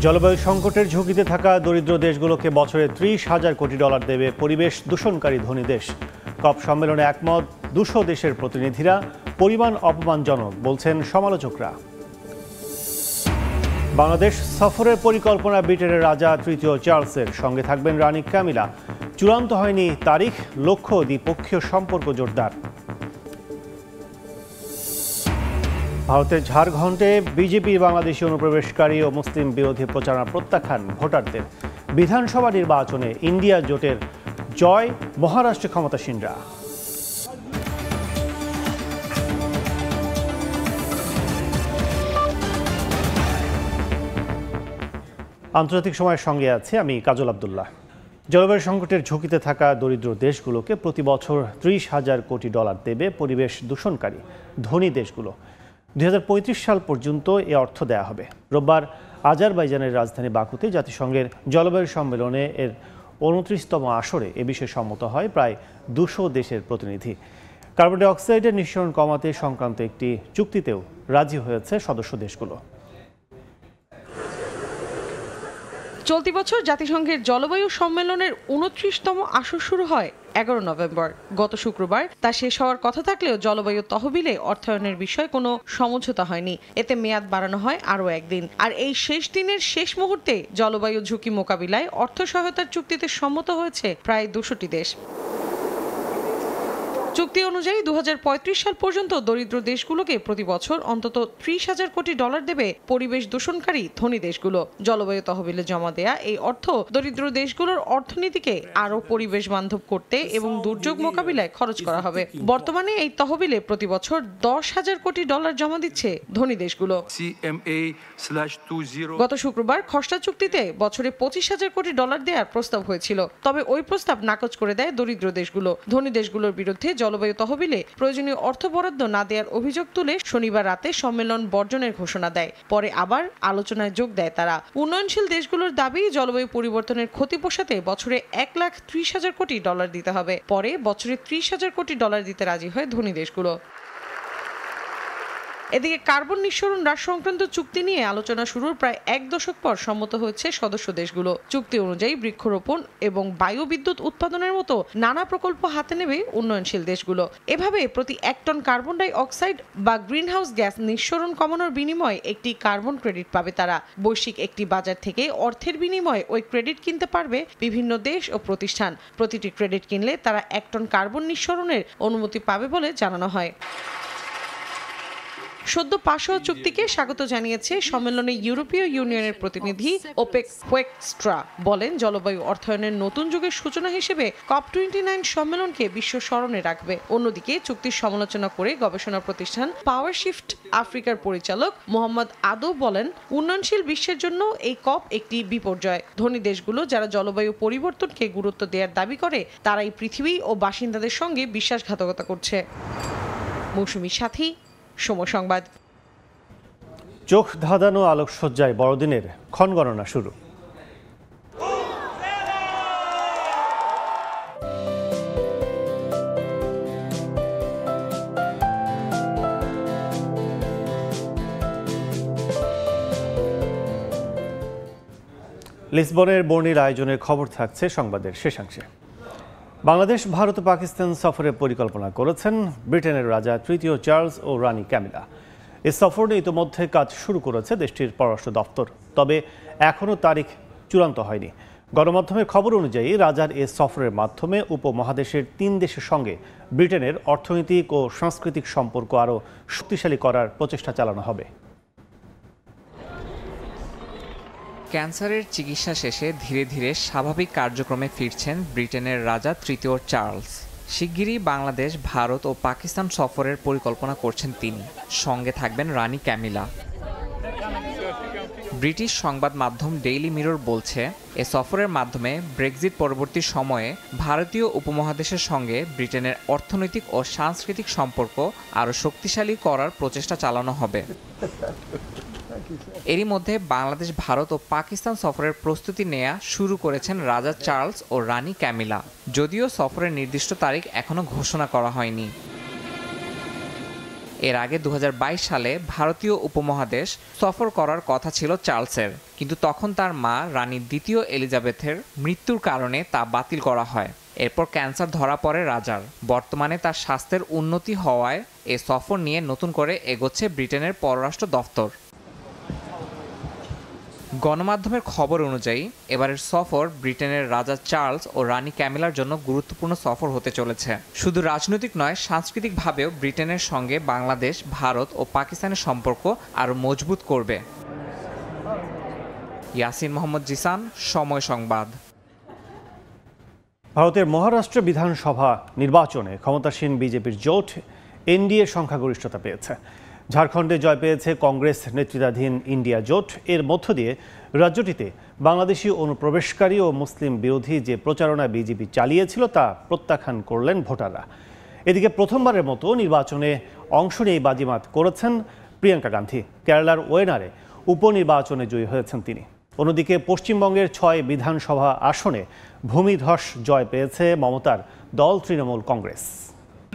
জলবায়ু সংকটের ঝুঁকিতে থাকা দরিদ্র দেশগুলোকে বছরে ৩০,০০০ কোটি ডলার দেবে পরিবেশ দূষণকারী ধনী দেশ। কপ সম্মেলনে একমত ২০০ দেশের প্রতিনিধিরা। পরিমাণ অপমানজনক বলছেন সমালোচকরা। বাংলাদেশ সফরের পরিকল্পনা ব্রিটেনের রাজা তৃতীয় চার্লসের, সঙ্গে থাকবেন রানী ক্যামিলা। চূড়ান্ত হয়নি তারিখ, লক্ষ্য দ্বিপক্ষীয় সম্পর্ক জোরদার। ভারতের ঝাড়খণ্ডে বিজেপির বাংলাদেশি অনুপ্রবেশকারী ও মুসলিম বিরোধী প্রচারণা প্রত্যাখ্যান ভোটারদের। বিধানসভা নির্বাচনে ইন্ডিয়া জোটের জয়, মহারাষ্ট্রে ক্ষমতাসীনরা। আন্তর্জাতিক সময়ের সঙ্গে আছে আমি কাজল আব্দুল্লাহ। জলবায়ু সংকটের ঝুঁকিতে থাকা দরিদ্র দেশগুলোকে প্রতি বছর ৩০,০০০ কোটি ডলার দেবে পরিবেশ দূষণকারী ধনী দেশগুলো। ২০৩৫ সাল পর্যন্ত এ অর্থ দেয়া হবে। রোববার আজারবাইজানের রাজধানী বাকুতে জাতিসংঘের জলবায়ু সম্মেলনে এর ২৯তম আসরে এ বিষয়ে সম্মত হয় প্রায় ২০০ দেশের প্রতিনিধি। কার্বন ডাই অক্সাইডের নিঃসরণ কমাতে সংক্রান্ত একটি চুক্তিতেও রাজি হয়েছে সদস্য দেশগুলো। চলতি বছর জাতিসংঘের জলবায়ু সম্মেলনের ২৯তম আসর শুরু হয় ১১ নভেম্বর। গত শুক্রবার তা শেষ হওয়ার কথা থাকলেও জলবায়ু তহবিলে অর্থায়নের বিষয়ে কোনো সমঝোতা হয়নি। এতে মেয়াদ বাড়ানো হয় আরও একদিন। আর এই শেষ দিনের শেষ মুহূর্তে জলবায়ু ঝুঁকি মোকাবিলায় অর্থ সহায়তার চুক্তিতে সম্মত হয়েছে প্রায় ২০০টি দেশ। চুক্তি অনুযায়ী ২০৩৫ সাল পর্যন্ত দরিদ্র দেশগুলোকে প্রতি বছর অন্তত ৩০,০০০ কোটি ডলার দেবে পরিবেশ দূষণকারী ধনী দেশগুলো। জলবায়ু তহবিলে জমা দেয়া এই অর্থ দরিদ্র দেশগুলোর অর্থনীতিকে আরও পরিবেশ বান্ধব করতে এবং দুর্যোগ মোকাবিলায় খরচ করা হবে। বর্তমানে এই তহবিলে প্রতি বছর ১০,০০০ কোটি ডলার জমা দিচ্ছে ধনী দেশগুলো। গত শুক্রবার খসড়া চুক্তিতে বছরে ২৫,০০০ কোটি ডলার দেওয়ার প্রস্তাব হয়েছিল, তবে ওই প্রস্তাব নাকচ করে দেয় দরিদ্র দেশগুলো। ধনী দেশগুলোর বিরুদ্ধে জলবায়ু তহবিলে প্রয়োজনীয় অর্থ বরাদ্দ না দেওয়ার অভিযোগ তুলে শনিবার রাতে সম্মেলন বর্জনের ঘোষণা দেয়। পরে আবার আলোচনায় যোগ দেয় তারা। উন্নয়নশীল দেশগুলোর দাবি, জলবায়ু পরিবর্তনের ক্ষতি পোষাতে বছরে ১,৩০,০০০ কোটি ডলার দিতে হবে। পরে বছরে ৩০,০০০ কোটি ডলার দিতে রাজি হয় ধনী দেশগুলো। এদিকে কার্বন নিঃসরণ হ্রাস সংক্রান্ত চুক্তি নিয়ে আলোচনা শুরুর প্রায় ১ দশক পর সম্মত হয়েছে সদস্য দেশগুলো। চুক্তি অনুযায়ী বৃক্ষরোপণ এবং বায়ু বিদ্যুৎ উৎপাদনের মতো নানা প্রকল্প হাতে নেবে উন্নয়নশীল দেশগুলো। এভাবে প্রতি ১ টন কার্বন ডাই অক্সাইড বা গ্রিনহাউস গ্যাস নিঃসরণ কমানোর বিনিময়ে একটি কার্বন ক্রেডিট পাবে তারা। বৈশ্বিক একটি বাজার থেকে অর্থের বিনিময়ে ওই ক্রেডিট কিনতে পারবে বিভিন্ন দেশ ও প্রতিষ্ঠান। প্রতিটি ক্রেডিট কিনলে তারা ১ টন কার্বন নিঃসরণের অনুমতি পাবে বলে জানানো হয়। সদ্য পাশ হওয়া চুক্তিকে স্বাগত জানিয়েছে সম্মেলনে ইউরোপীয় ইউনিয়নের প্রতিনিধি ওপেক হোয়েকস্ট্রা। বলেন, জলবায়ু অর্থায়নের নতুন যুগের সূচনা হিসেবে COP29 সম্মেলনকে বিশ্ব স্মরণে রাখবে। অন্যদিকে চুক্তির সমালোচনা করে গবেষণা প্রতিষ্ঠান পাওয়ার শিফট আফ্রিকার পরিচালক মোহাম্মদ আদো বলেন, উন্নয়নশীল বিশ্বের জন্য এই COP একটি বিপর্যয়। ধনী দেশগুলো যারা জলবায়ু পরিবর্তনকে গুরুত্ব দেওয়ার দাবি করে, তারাই পৃথিবী ও বাসিন্দাদের সঙ্গে বিশ্বাসঘাতকতা করছে। মৌসুমীর সাথী, সময় সংবাদ। চোখ ধাঁধানো আলোকসজ্জায় বড়দিনের ক্ষণগণনা শুরু। লিসবনের বর্ণিল আয়োজনের খবর থাকছে সংবাদের শেষাংশে। বাংলাদেশ, ভারত ও পাকিস্তান সফরের পরিকল্পনা করেছেন ব্রিটেনের রাজা তৃতীয় চার্লস ও রানী ক্যামিলা। এই সফর নিয়ে ইতিমধ্যে কাজ শুরু করেছে দেশটির পররাষ্ট্র দপ্তর, তবে এখনও তারিখ চূড়ান্ত হয়নি। গণমাধ্যমের খবর অনুযায়ী রাজার এ সফরের মাধ্যমে উপমহাদেশের ৩ দেশের সঙ্গে ব্রিটেনের অর্থনৈতিক ও সাংস্কৃতিক সম্পর্ক আরও শক্তিশালী করার প্রচেষ্টা চালানো হবে। ক্যান্সারের চিকিৎসা শেষে ধীরে ধীরে স্বাভাবিক কার্যক্রমে ফিরছেন ব্রিটেনের রাজা তৃতীয় চার্লস। শিগগিরই বাংলাদেশ, ভারত ও পাকিস্তান সফরের পরিকল্পনা করছেন তিনি। সঙ্গে থাকবেন রানী ক্যামিলা। ব্রিটিশ সংবাদ মাধ্যম ডেইলি মিরর বলছে, এ সফরের মাধ্যমে ব্রেক্সিট পরবর্তী সময়ে ভারতীয় উপমহাদেশের সঙ্গে ব্রিটেনের অর্থনৈতিক ও সাংস্কৃতিক সম্পর্ক আরও শক্তিশালী করার প্রচেষ্টা চালানো হবে। এরই মধ্যে বাংলাদেশ, ভারত ও পাকিস্তান সফরের প্রস্তুতি নেওয়া শুরু করেছেন রাজা চার্লস ও রানী ক্যামিলা। যদিও সফরের নির্দিষ্ট তারিখ এখনো ঘোষণা করা হয়নি। এর আগে 2022 সালে ভারতীয় উপমহাদেশ সফর করার কথা ছিল চার্লসের, কিন্তু তখন তার মা রানী দ্বিতীয় এলিজাবেথের মৃত্যুর কারণে তা বাতিল করা হয়। এরপর ক্যান্সার ধরা পড়ে রাজার। বর্তমানে তার স্বাস্থ্যের উন্নতি হওয়ায় এ সফর নিয়ে নতুন করে এগোচ্ছে ব্রিটেনের পররাষ্ট্র দফতর। গণমাধ্যমের খবর অনুযায়ী এবারের সফর ব্রিটেনের রাজা চার্লস ও রানী ক্যামিলার জন্য গুরুত্বপূর্ণ সফর হতে চলেছে। শুধু রাজনৈতিক নয়, সাংস্কৃতিকভাবেও ব্রিটেনের সঙ্গে বাংলাদেশ, ভারত ও পাকিস্তানের সম্পর্ক আরও মজবুত করবে। ইয়াসিন মোহাম্মদ জিসান, সময় সংবাদ। ভারতের মহারাষ্ট্র বিধানসভা নির্বাচনে ক্ষমতাসীন বিজেপির জোট এনডিএ সংখ্যাগরিষ্ঠতা পেয়েছে। ঝাড়খণ্ডে জয় পেয়েছে কংগ্রেস নেতৃত্বাধীন ইন্ডিয়া জোট। এর মধ্য দিয়ে রাজ্যটিতে বাংলাদেশি অনুপ্রবেশকারী ও মুসলিম বিরোধী যে প্রচারণা বিজেপি চালিয়েছিল তা প্রত্যাখ্যান করলেন ভোটাররা। এদিকে প্রথমবারের মতো নির্বাচনে অংশ নিয়ে বাজিমাত করেছেন প্রিয়াঙ্কা গান্ধী। কেরালার ওয়েনারে উপনির্বাচনে জয়ী হয়েছেন তিনি। অন্যদিকে পশ্চিমবঙ্গের 6 বিধানসভা আসনে ভূমিধস জয় পেয়েছে মমতার দল Trinamool Congress.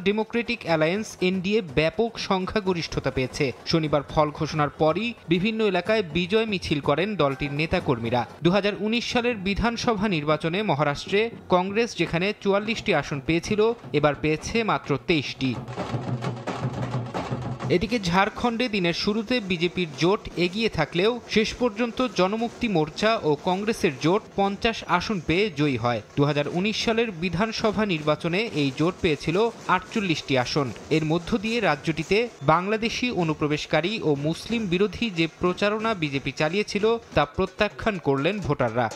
Democratic alliance NDA ব্যাপক সংখ্যাগরিষ্ঠতা পেয়েছে। শনিবার ফল ঘোষণার পরই বিভিন্ন এলাকায় বিজয় মিছিল করেন দলটির নেতাকর্মীরা। 2019 সালের বিধানসভা নির্বাচনে মহারাষ্ট্রে কংগ্রেস যেখানে 44টি আসন পেয়েছিল, এবার পেয়েছে মাত্র 23টি। এদিকে ঝাড়খণ্ডে দিনের শুরুতে বিজেপির জোট এগিয়ে থাকলেও শেষ পর্যন্ত জনমুক্তি মোর্চা ও কংগ্রেসের জোট 50 আসন পেয়ে জয়ী হয়। 2019 সালের বিধানসভা নির্বাচনে এই জোট পেয়েছিল 48টি আসন। এর মধ্য দিয়ে রাজ্যটিতে বাংলাদেশি অনুপ্রবেশকারী ও মুসলিম বিরোধী যে প্রচারণা বিজেপি চালিয়েছিল তা প্রত্যাখ্যান করলেন ভোটাররা।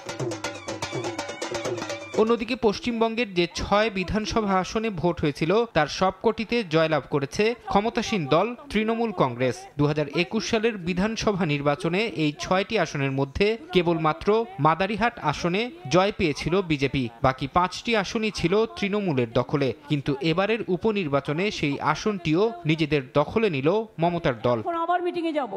অন্যদিকে পশ্চিমবঙ্গের যে 6 বিধানসভা আসনে ভোট হয়েছিল তার সবকটিতে জয়লাভ করেছে ক্ষমতাসীন দল তৃণমূল কংগ্রেস। 2021 সালের বিধানসভা নির্বাচনে এই 6টি আসনের মধ্যে কেবলমাত্র মাদারিহাট আসনে জয় পেয়েছিল বিজেপি। বাকি 5টি আসনই ছিল তৃণমূলের দখলে, কিন্তু এবারের উপনির্বাচনে সেই আসনটিও নিজেদের দখলে নিল মমতার দল। আবার মিটিংয়ে যাব।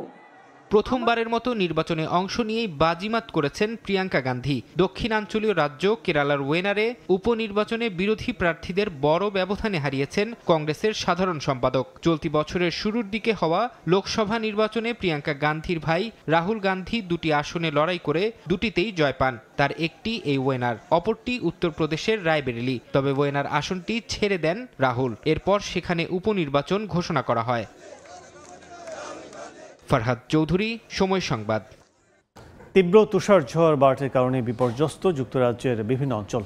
প্রথমবারের মতো নির্বাচনে অংশ নিয়েই বাজিমাত করেছেন প্রিয়াঙ্কা গান্ধী। দক্ষিণাঞ্চলীয় রাজ্য কেরালার ওয়েনারে উপনির্বাচনে বিরোধী প্রার্থীদের বড় ব্যবধানে হারিয়েছেন কংগ্রেসের সাধারণ সম্পাদক। চলতি বছরের শুরুর দিকে হওয়া লোকসভা নির্বাচনে প্রিয়াঙ্কা গান্ধীর ভাই রাহুল গান্ধী 2টি আসনে লড়াই করে 2টিতেই জয় পান। তার একটি এই ওয়েনার, অপরটি উত্তরপ্রদেশের রায়বেরেলি। তবে ওয়েনার আসনটি ছেড়ে দেন রাহুল। এরপর সেখানে উপনির্বাচন ঘোষণা করা হয়। ফরহাদ চৌধুরী, সময় সংবাদ। তীব্র তুষার ঝড় বার্টের কারণে বিপর্যস্ত যুক্তরাজ্যের বিভিন্ন অঞ্চল।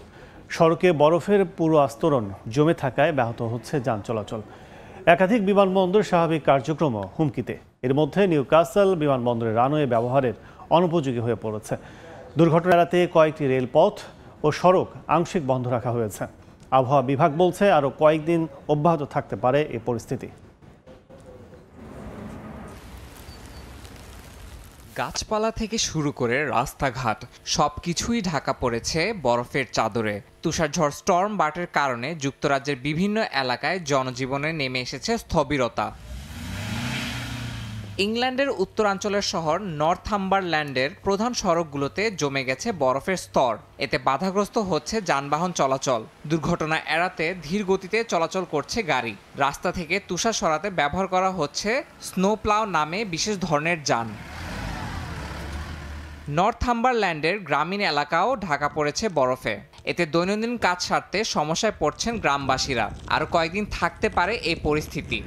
সড়কে বরফের পুরো আস্তরণ জমে থাকায় ব্যাহত হচ্ছে যান চলাচল। একাধিক বিমানবন্দর স্বাভাবিক কার্যক্রমও হুমকিতে। এর মধ্যে নিউক্যাসল বিমানবন্দরের রানওয়ে ব্যবহারের অনুপযোগী হয়ে পড়েছে। দুর্ঘটনা এড়াতে কয়েকটি রেলপথ ও সড়ক আংশিক বন্ধ রাখা হয়েছে। আবহাওয়া বিভাগ বলছে আরও কয়েকদিন অব্যাহত থাকতে পারে এই পরিস্থিতি। গাছপালা থেকে শুরু করে রাস্তাঘাট সবকিছুই ঢাকা পড়েছে বরফের চাদরে। তুষারঝড় স্টর্ম বার্টের কারণে যুক্তরাজ্যের বিভিন্ন এলাকায় জনজীবনে নেমে এসেছে স্থবিরতা। ইংল্যান্ডের উত্তরাঞ্চলের শহর নর্থাম্বারল্যান্ডের প্রধান সড়কগুলোতে জমে গেছে বরফের স্তর। এতে বাধাগ্রস্ত হচ্ছে যানবাহন চলাচল। দুর্ঘটনা এড়াতে ধীর গতিতে চলাচল করছে গাড়ি। রাস্তা থেকে তুষার সরাতে ব্যবহার করা হচ্ছে স্নো প্লাউ নামে বিশেষ ধরনের যান। নর্থাম্বারল্যান্ডের গ্রামীণ এলাকাও ঢাকা পড়েছে বরফে। এতে দৈনন্দিন কাজ সারতে সমস্যায় পড়ছেন গ্রামবাসীরা। আরও কয়েকদিন থাকতে পারে এই পরিস্থিতি।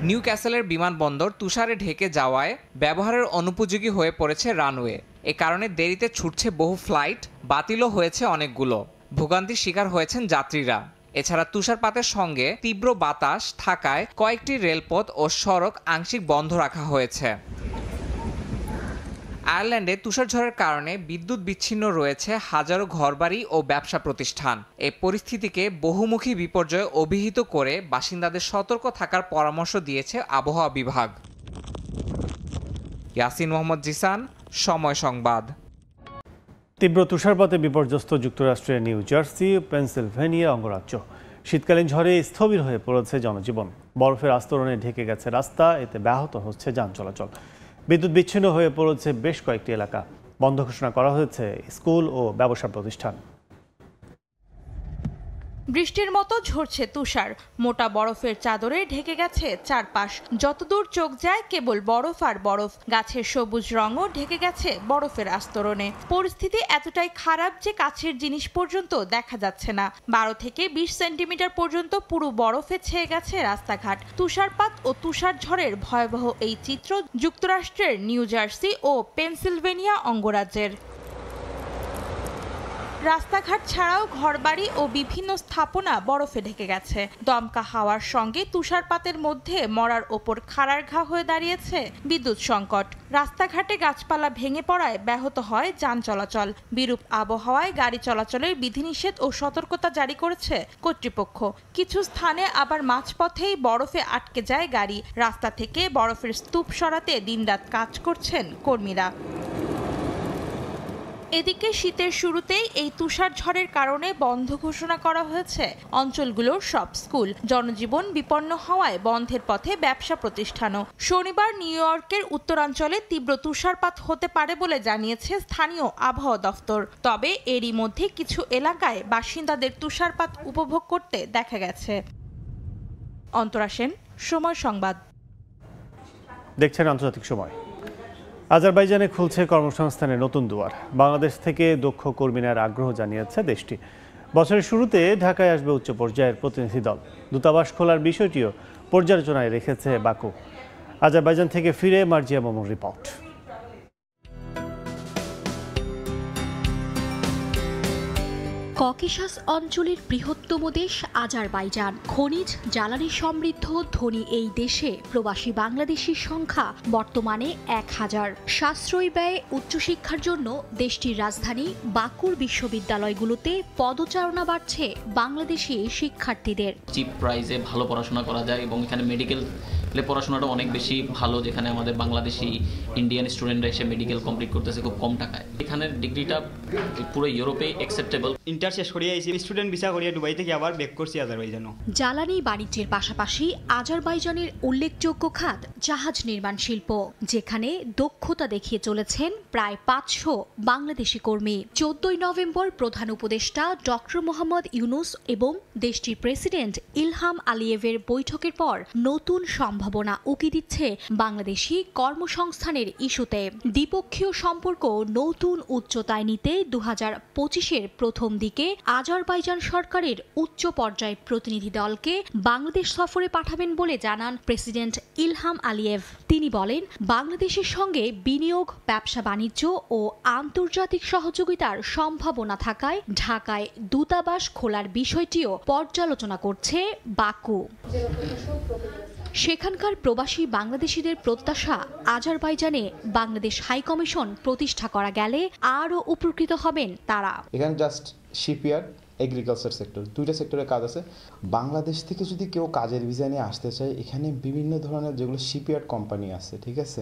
নিউক্যাসলের বিমানবন্দর তুষারে ঢেকে যাওয়ায় ব্যবহারের অনুপযোগী হয়ে পড়েছে রানওয়ে। এ কারণে দেরিতে ছুটছে বহু ফ্লাইট, বাতিলও হয়েছে অনেকগুলো। ভোগান্তির শিকার হয়েছেন যাত্রীরা। এছাড়া তুষারপাতের সঙ্গে তীব্র বাতাস থাকায় কয়েকটি রেলপথ ও সড়ক আংশিক বন্ধ রাখা হয়েছে। আয়ারল্যান্ডে তুষারঝড়ের কারণে বিদ্যুৎ বিচ্ছিন্ন রয়েছে হাজারো ঘরবাড়ি ও ব্যবসা প্রতিষ্ঠান। এই পরিস্থিতিকে বহুমুখী বিপর্যয় অভিহিত করে বাসিন্দাদের সতর্ক থাকার পরামর্শ দিয়েছে আবহাওয়া বিভাগ। ইয়াসিন মোহাম্মদ জিসান, সময় সংবাদ। তীব্র তুষারপাতে বিপর্যস্ত যুক্তরাষ্ট্রের নিউ জার্সি, পেনসিলভেনিয়া অঙ্গরাজ্য। শীতকালীন ঝড়ে স্থবির হয়ে পড়েছে জনজীবন। বরফের আস্তরণে ঢেকে গেছে রাস্তা, এতে ব্যাহত হচ্ছে যান চলাচল। বিদ্যুৎ বিচ্ছিন্ন হয়ে পড়েছে বেশ কয়েকটি এলাকা। বন্ধ ঘোষণা করা হয়েছে স্কুল ও ব্যবসা প্রতিষ্ঠান। বৃষ্টির মতো ঝরছে তুষার, মোটা বরফের চাদরে ঢেকে গেছে চারপাশ। যতদূর চোখ যায় কেবল বরফ আর বরফ। গাছের সবুজ রঙও ঢেকে গেছে বরফের আস্তরণে। পরিস্থিতি এতটাই খারাপ যে কাছের জিনিস পর্যন্ত দেখা যাচ্ছে না। 12 থেকে 20 সেন্টিমিটার পর্যন্ত পুরো বরফে ছেয়ে গেছে রাস্তাঘাট। তুষারপাত ও তুষার ঝড়ের ভয়াবহ এই চিত্র যুক্তরাষ্ট্রের নিউ জার্সি ও পেনসিলভেনিয়া অঙ্গরাজ্যের। রাস্তাঘাট ছাড়াও ঘরবাড়ি ও বিভিন্ন স্থাপনা বরফে ঢেকে গেছে। দমকা হাওয়ার সঙ্গে তুষারপাতের মধ্যে মরার ওপর খাড়ার ঘা হয়ে দাঁড়িয়েছে বিদ্যুৎ সংকট। রাস্তাঘাটে গাছপালা ভেঙে পড়ায় ব্যাহত হয় যান চলাচল। বিরূপ আবহাওয়ায় গাড়ি চলাচলের বিধিনিষেধ ও সতর্কতা জারি করেছে কর্তৃপক্ষ। কিছু স্থানে আবার মাঝপথেই বরফে আটকে যায় গাড়ি। রাস্তা থেকে বরফের স্তূপ সরাতে দিনরাত কাজ করছেন কর্মীরা। এদিকে শীতের শুরুতেই এই তুষার ঝড়ের কারণে বন্ধ ঘোষণা করা হয়েছে অঞ্চলগুলোর সব স্কুল। জনজীবন বিপন্ন হওয়ায় বন্ধের পথে ব্যবসা প্রতিষ্ঠানও। শনিবার নিউ ইয়র্কের উত্তরাঞ্চলে তীব্র তুষারপাত হতে পারে বলে জানিয়েছে স্থানীয় আবহাওয়া দফতর। তবে এরই মধ্যে কিছু এলাকায় বাসিন্দাদের তুষারপাত উপভোগ করতে দেখা গেছে। অন্তরা সেন, সময় সংবাদ। দেখছেন আন্তর্জাতিক সময়। আজারবাইজানে খুলছে কর্মসংস্থানের নতুন দুয়ার। বাংলাদেশ থেকে দক্ষ কর্মী নেওয়ার আগ্রহ জানিয়েছে দেশটি। বছরের শুরুতে ঢাকায় আসবে উচ্চ পর্যায়ের প্রতিনিধি দল। দূতাবাস খোলার বিষয়টিও পর্যালোচনায় রেখেছে বাকু। আজারবাইজান থেকে ফিরে মার্জিয়া মামুর রিপোর্ট। ককেশাস অঞ্চলের বৃহত্তম দেশ আজারবাইজান। খনিজ জ্বালানি সমৃদ্ধ ধনী এই দেশে প্রবাসী বাংলাদেশির সংখ্যা বর্তমানে 1000। সাশ্রয়ী ব্যয়ে উচ্চশিক্ষার জন্য দেশটির রাজধানী বাকুর বিশ্ববিদ্যালয়গুলোতে পদচারণা বাড়ছে বাংলাদেশি শিক্ষার্থীদের। চিপ প্রাইসে ভালো পড়াশোনা করা যায় এবং এখানে মেডিকেল পড়াশোনাটা অনেক বেশি ভালো, যেখানে আমাদের বাংলাদেশি ইন্ডিয়ান স্টুডেন্টরা এসে মেডিকেল কমপ্লিট করতেছে খুব কম টাকায়। এখানের ডিগ্রিটা পুরো ইউরোপে অ্যাকসেপ্টেবল। ইন্টার শেষ করিয়া এসে স্টুডেন্ট ভিসা করিয়া দুবাই থেকে আবার ব্যাক করছি আজারবাইজানও। জ্বালানি বাণিজ্যের পাশাপাশি আজারবাইজানের উল্লেখযোগ্য খাত জাহাজ নির্মাণ শিল্প, যেখানে দক্ষতা দেখিয়ে চলেছেন প্রায় 500 বাংলাদেশি কর্মী। 14 নভেম্বর প্রধান উপদেষ্টা ডক্টর মোহাম্মদ ইউনুস এবং দেশটির প্রেসিডেন্ট ইলহাম আলিয়েভের বৈঠকের পর নতুন সম্ভাবনা উকি দিচ্ছে বাংলাদেশি কর্মসংস্থানের ইস্যুতে। দ্বিপক্ষীয় সম্পর্ক নতুন উচ্চতায় নিতে 2025-এর প্রথম দিকে আজারবাইজান সরকারের উচ্চ পর্যায়ের প্রতিনিধি দলকে বাংলাদেশ সফরে পাঠাবেন বলে জানান প্রেসিডেন্ট ইলহাম আলিয়েভ। তিনি বলেন, বাংলাদেশের সঙ্গে বিনিয়োগ, ব্যবসা বাণিজ্য ও আন্তর্জাতিক সহযোগিতার সম্ভাবনা থাকায় ঢাকায় দূতাবাস খোলার বিষয়টিও পর্যালোচনা করছে বাকু। সেখানকার প্রবাসী বাংলাদেশিদের প্রত্যাশা, আজারবাইজানে বাংলাদেশ হাইকমিশন প্রতিষ্ঠা করা গেলে আরও উপকৃত হবেন তারা। এখানে জাস্ট শিপইয়ার্ড, এগ্রিকালচার সেক্টর, দুইটা সেক্টরে কাজ আছে। বাংলাদেশ থেকে যদি কেউ কাজের ভিসা নিয়ে আসতে চায়, এখানে বিভিন্ন ধরনের যেগুলো শিপইয়ার্ড কোম্পানি আছে, ঠিক আছে,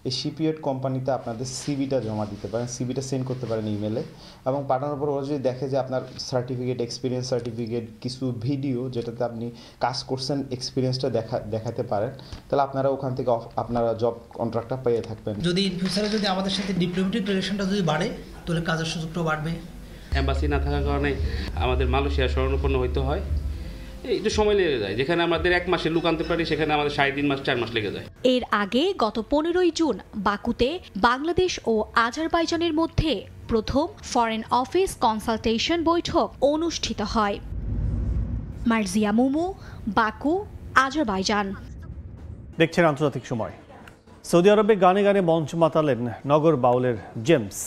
এই শিপইয়ার্ড কোম্পানিতে আপনাদের সিভিটা জমা দিতে পারেন, সিভিটা সেন্ড করতে পারেন ইমেলে, এবং পাঠানোর পর ওরা যদি দেখে যে আপনার সার্টিফিকেট, এক্সপিরিয়েন্স সার্টিফিকেট, কিছু ভিডিও যেটাতে আপনি কাজ করছেন এক্সপিরিয়েন্সটা দেখাতে পারেন, তাহলে আপনারা ওখান থেকে আপনারা জব কন্ট্রাক্টটা পেয়ে থাকবেন। যদি ইন ফিউচারে যদি আমাদের সাথে ডিপ্লোমেটিক রিলেশনটা যদি বাড়ে, তাহলে কাজের সুযোগটাও বাড়বে। এম্বাসি না থাকার কারণে আমাদের মালয়েশিয়া শরণাপন্ন হইতে হয়, একটু সময় লেগে যায়। যেখানে আমাদের 1 মাসে লুক আনতে পারি, সেখানে আমাদের 3.5 মাস 4 মাস লেগে যায়। এর আগে গত 15ই জুন বাকুতে বাংলাদেশ ও আজারবাইজানের মধ্যে প্রথম ফরেন অফিস কনসালটেশন বৈঠক অনুষ্ঠিত হয়। Marjia Mumu, Baku, Azerbaijan. দেখছেন আন্তর্জাতিক সময়। সৌদি আরবে গানে গানে মঞ্চ মাতালেন নগর বাউলের জেমস।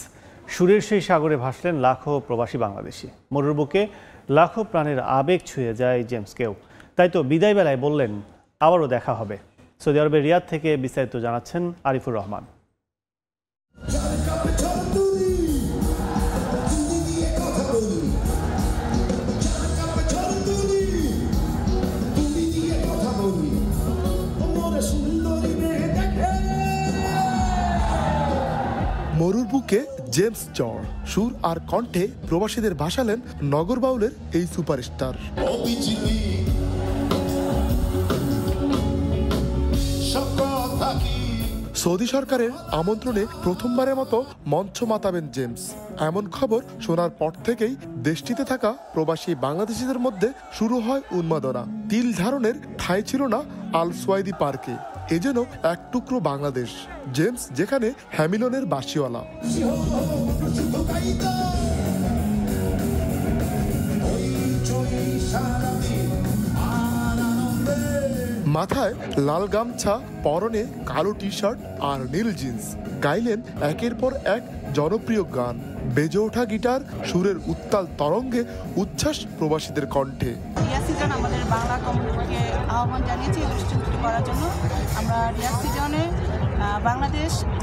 সুরের সেই সাগরে ভাসলেন লাখো প্রবাসী বাংলাদেশি। মরুর বুকে লাখো প্রাণের আবেগ ছুঁয়ে যায় জেমসকেও। তাই তো বিদায় বেলায় বললেন, আবারও দেখা হবে। সৌদি আরবের রিয়াদ থেকে বিস্তারিত জানাচ্ছেন আরিফুর রহমান। মরুর বুকে জেমস চর, সুর আর কণ্ঠে প্রবাসীদের ভাসালেন নগর বাউলের এই সুপারস্টার। সৌদি সরকারের আমন্ত্রণে প্রথমবারের মতো মঞ্চ মাতাবেন জেমস। এমন খবর শোনার পর থেকেই দেশটিতে থাকা প্রবাসী বাংলাদেশিদের মধ্যে শুরু হয় উন্মাদনা। তিল ধারণের ঠাঁই ছিল না আল সোয়াইদি পার্কে, এ যেন এক টুকরো বাংলাদেশ। জেমস যেখানে হ্যামিলনের বাঁশিওয়ালা। মাথায় লাল গামছা, পরনে কালো টি শার্ট আর নীল জিন্স, গাইলেন একের পর এক জনপ্রিয় গান। বেজে ওঠা গিটার, সুরের উত্তাল তরঙ্গে উচ্ছ্বাস প্রবাসীদের কণ্ঠে। রিয়াজ সিজন আমাদের বাংলা কমিউনিটিকে আহ্বান জানিয়েছি অনুষ্ঠানটি করার জন্য। আমরা রিয়াজ সিজনে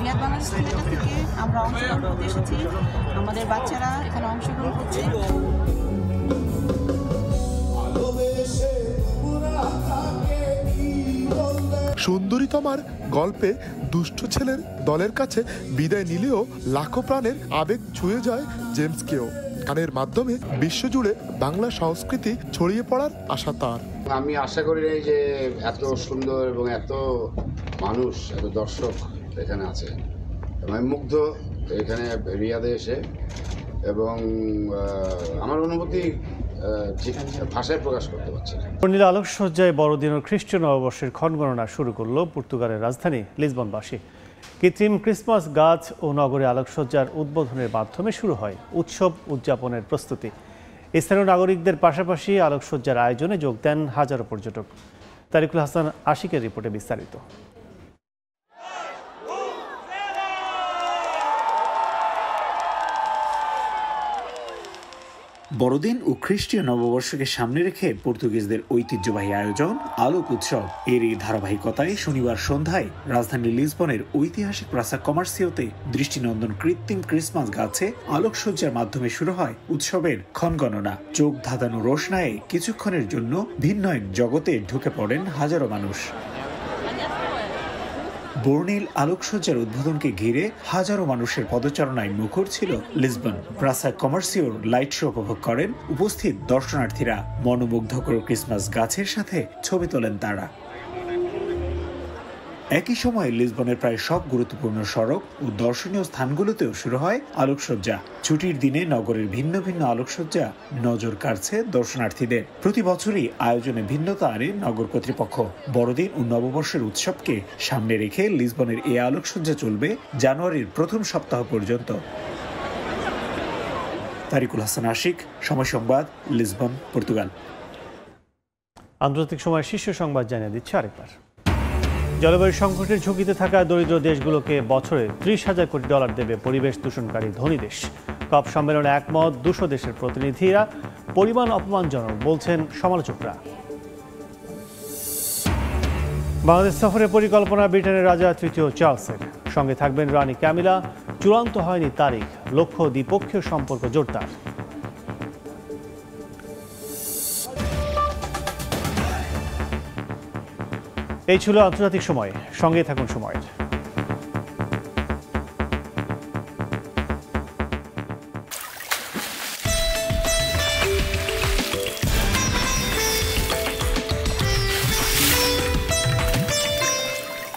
রিয়াদ বাংলাদেশ থিয়েটার থেকে আমরা অংশগ্রহণ করতে এসেছি। আমাদের বাচ্চারা এখানে অংশগ্রহণ করছে। সুন্দরী তোমার গল্পে দুষ্ট ছেলের দলের কাছে বিদায় নিলেও লাখো প্রাণের আবেগ ছুঁয়ে যায় জেমসকেও। গানের মাধ্যমে বিশ্বজুড়ে বাংলা সংস্কৃতি ছড়িয়ে পড়ার আশা তার। আমি আশা করি যে এত সুন্দর এবং এত মানুষ, এত দর্শক এখানে আছে। আমি মুগ্ধ এখানে রিয়াদে এসে, এবং আমার অনুভূতি ঠিক ভাষায় প্রকাশ করতে পারছি না। নীল আলোকসজ্জায় বড়দিন ও খ্রিস্টীয় নববর্ষের ক্ষণগণনা শুরু করলো পর্তুগালের রাজধানী লিসবনবাসী। কৃত্রিম ক্রিসমাস গাছ ও নগরে আলোকসজ্জার উদ্বোধনের মাধ্যমে শুরু হয় উৎসব উদযাপনের প্রস্তুতি। স্থানীয় নাগরিকদের পাশাপাশি আলোকসজ্জার আয়োজনে যোগ দেন হাজারো পর্যটক। তারিকুল হাসান আশিকের রিপোর্টে বিস্তারিত। বড়দিন ও খ্রিস্টীয় নববর্ষকে সামনে রেখে পর্তুগিজদের ঐতিহ্যবাহী আয়োজন আলোক উৎসব। এরই ধারাবাহিকতায় শনিবার সন্ধ্যায় রাজধানী লিসবনের ঐতিহাসিক প্রাসা কমার্সিওতে দৃষ্টিনন্দন কৃত্রিম ক্রিসমাস গাছে আলোকসজ্জার মাধ্যমে শুরু হয় উৎসবের ক্ষণগণনা। চোখ ধাঁধানো রোশনায়ে কিছুক্ষণের জন্য ভিন্ন এক জগতে ঢুকে পড়েন হাজারো মানুষ। বর্ণিল আলোকসজ্জার উদ্বোধনকে ঘিরে হাজারো মানুষের পদচারণায় মুখর ছিল লিসবন। প্রাসা কমার্সিওর লাইট শো উপভোগ করেন উপস্থিত দর্শনার্থীরা। মনোমুগ্ধকর ক্রিসমাস গাছের সাথে ছবি তোলেন তারা। একই সময়ে লিসবনের প্রায় সব গুরুত্বপূর্ণ সড়ক ও দর্শনীয় স্থানগুলোতেও শুরু হয় আলোকসজ্জা। ছুটির দিনে নগরের ভিন্ন ভিন্ন আলোকসজ্জা নজর কাড়ছে দর্শনার্থীদের। প্রতি বছরই আয়োজনে ভিন্নতা আনে নগর কর্তৃপক্ষ। বড়দিন ও নববর্ষের উৎসবকে সামনে রেখে লিসবনের এই আলোকসজ্জা চলবে জানুয়ারির প্রথম সপ্তাহ পর্যন্ত। তারিকুল হাসান আশিক, সময় সংবাদ, লিসবন, পর্তুগাল। আন্তর্জাতিক সময় শীর্ষ সংবাদ জানিয়ে দিচ্ছে আরেকবার। জলবায়ু সংকটের ঝুঁকিতে থাকা দরিদ্র দেশগুলোকে বছরে 30,000 কোটি ডলার দেবে পরিবেশ দূষণকারী ধনী দেশ। কপ সম্মেলনে একমত 200 দেশের প্রতিনিধিরা। পরিমাণ অপমানজনক বলছেন সমালোচকরা। বাংলাদেশ সফরের পরিকল্পনা ব্রিটেনের রাজা তৃতীয় চার্লসের। সঙ্গে থাকবেন রানী ক্যামিলা। চূড়ান্ত হয়নি তারিখ, লক্ষ্য দ্বিপক্ষীয় সম্পর্ক জোরদার। এই ছিল আন্তর্জাতিক সময়। সঙ্গে থাকুন সময়ের।